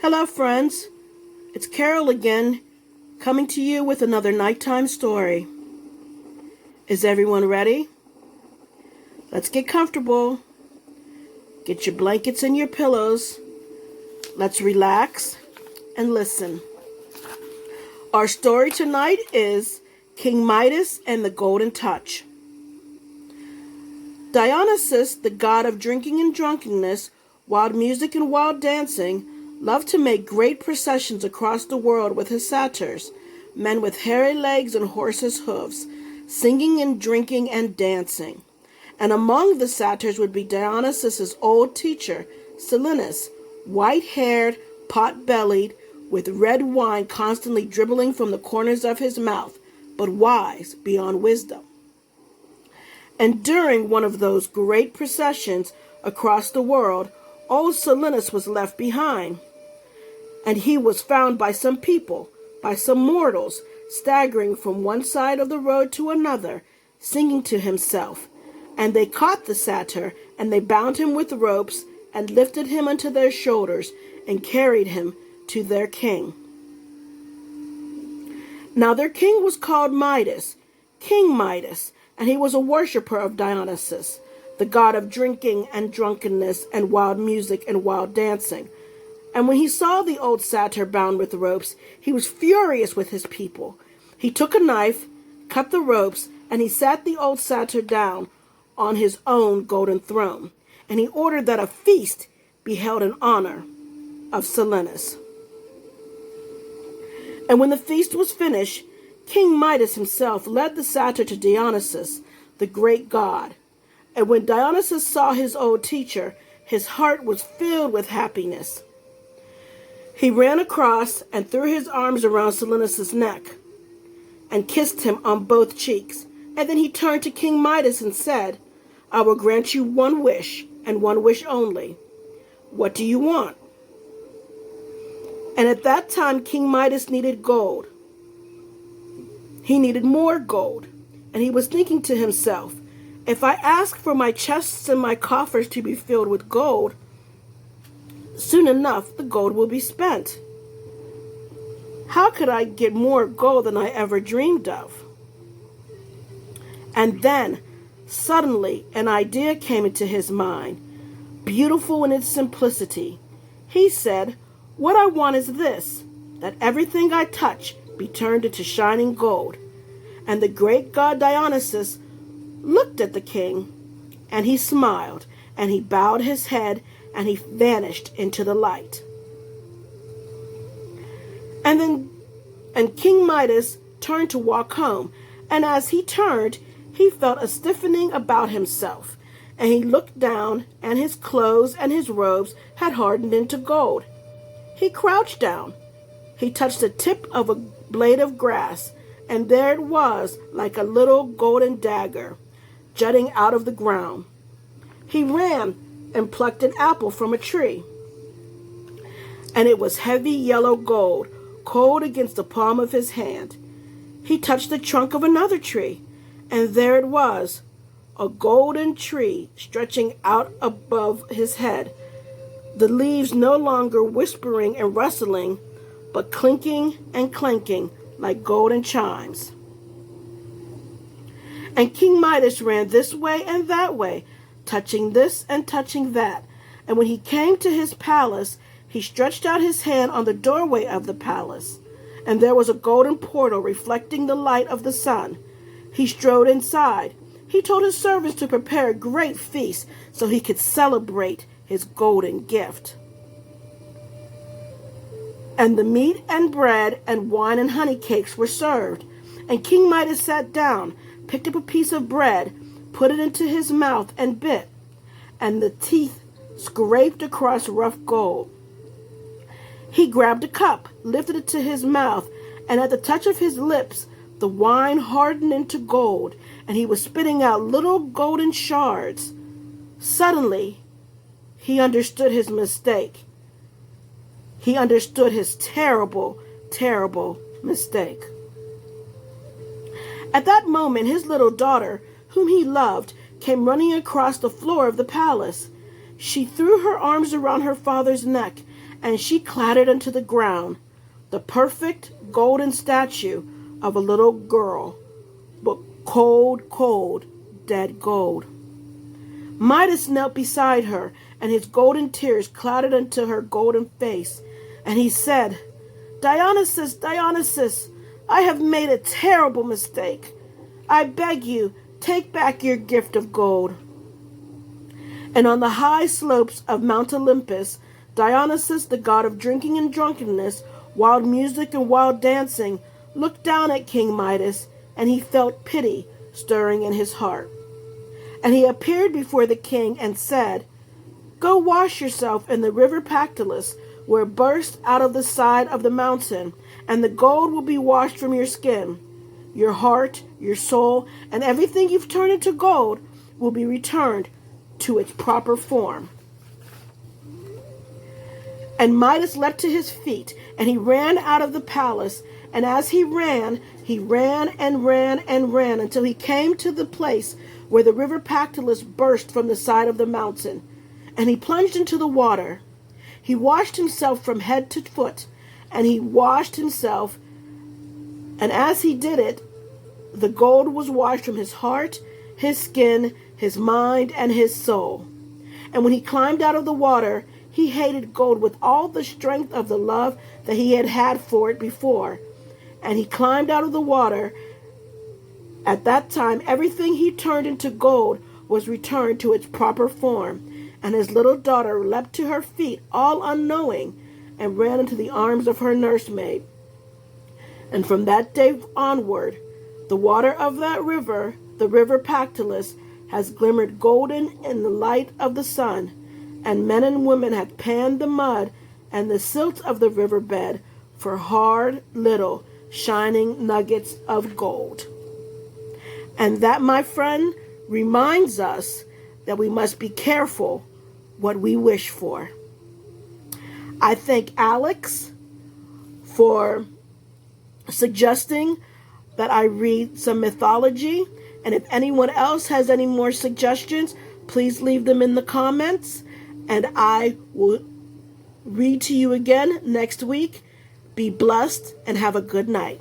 Hello, friends. It's Carroll again, coming to you with another nighttime story. Is everyone ready? Let's get comfortable. Get your blankets and your pillows. Let's relax and listen. Our story tonight is King Midas and the Golden Touch. Dionysus, the god of drinking and drunkenness, wild music and wild dancing, loved to make great processions across the world with his satyrs, men with hairy legs and horses' hooves, singing and drinking and dancing. And among the satyrs would be Dionysus's old teacher, Silenus, white-haired, pot-bellied, with red wine constantly dribbling from the corners of his mouth, but wise beyond wisdom. And during one of those great processions across the world, old Silenus was left behind. And he was found by some people, by some mortals, staggering from one side of the road to another, singing to himself. And they caught the satyr, and they bound him with ropes, and lifted him onto their shoulders, and carried him to their king. Now their king was called Midas, King Midas, and he was a worshipper of Dionysus, the god of drinking and drunkenness and wild music and wild dancing. And when he saw the old satyr bound with ropes, he was furious with his people. He took a knife, cut the ropes, and he sat the old satyr down on his own golden throne. And he ordered that a feast be held in honor of Silenus. And when the feast was finished, King Midas himself led the satyr to Dionysus, the great god. And when Dionysus saw his old teacher, his heart was filled with happiness. He ran across and threw his arms around Silenus' neck and kissed him on both cheeks. And then he turned to King Midas and said, "I will grant you one wish, and one wish only. What do you want?" And at that time, King Midas needed gold. He needed more gold. And he was thinking to himself, if I ask for my chests and my coffers to be filled with gold, soon enough the gold will be spent. How could I get more gold than I ever dreamed of? And then, suddenly, an idea came into his mind, beautiful in its simplicity. He said, "What I want is this, that everything I touch be turned into shining gold." And the great god Dionysus looked at the king, and he smiled, and he bowed his head, and he vanished into the light. And King Midas turned to walk home, and as he turned, he felt a stiffening about himself, and he looked down, and his clothes and his robes had hardened into gold. He crouched down. He touched the tip of a blade of grass, and there it was, like a little golden dagger, jutting out of the ground. He ran and plucked an apple from a tree, and it was heavy yellow gold, cold against the palm of his hand. He touched the trunk of another tree, and there it was, a golden tree stretching out above his head, the leaves no longer whispering and rustling, but clinking and clanking like golden chimes. And King Midas ran this way and that way, touching this and touching that. And when he came to his palace, he stretched out his hand on the doorway of the palace, and there was a golden portal reflecting the light of the sun. He strode inside. He told his servants to prepare a great feast so he could celebrate his golden gift. And the meat and bread and wine and honey cakes were served. And King Midas sat down, picked up a piece of bread, put it into his mouth and bit, and the teeth scraped across rough gold. He grabbed a cup, lifted it to his mouth, and at the touch of his lips, the wine hardened into gold, and he was spitting out little golden shards. Suddenly, he understood his mistake. He understood his terrible, terrible mistake. At that moment, his little daughter, whom he loved, came running across the floor of the palace. She threw her arms around her father's neck and she clattered into the ground, the perfect golden statue of a little girl, but cold, cold, dead gold. Midas knelt beside her, and his golden tears clattered into her golden face, and he said, Dionysus, Dionysus, I have made a terrible mistake. I beg you, take back your gift of gold. And on the high slopes of Mount Olympus, Dionysus, the god of drinking and drunkenness, wild music and wild dancing, looked down at King Midas, and he felt pity stirring in his heart. And he appeared before the king and said, Go wash yourself in the river Pactolus, where it burst out of the side of the mountain, and the gold will be washed from your skin. Your heart, your soul, and everything you've turned into gold will be returned to its proper form. And Midas leapt to his feet, and he ran out of the palace, and as he ran and ran and ran until he came to the place where the river Pactolus burst from the side of the mountain, and he plunged into the water. He washed himself from head to foot, and he washed himself, and as he did it, the gold was washed from his heart, his skin, his mind, and his soul. And when he climbed out of the water, he hated gold with all the strength of the love that he had had for it before. And he climbed out of the water. At that time, everything he turned into gold was returned to its proper form. And his little daughter leapt to her feet, all unknowing, and ran into the arms of her nursemaid. And from that day onward, the water of that river, the river Pactolus, has glimmered golden in the light of the sun, and men and women have panned the mud and the silt of the riverbed for hard, little, shining nuggets of gold. And that, my friend, reminds us that we must be careful what we wish for. I thank Alex for suggesting that I read some mythology. And if anyone else has any more suggestions, please leave them in the comments. And I will read to you again next week. Be blessed and have a good night.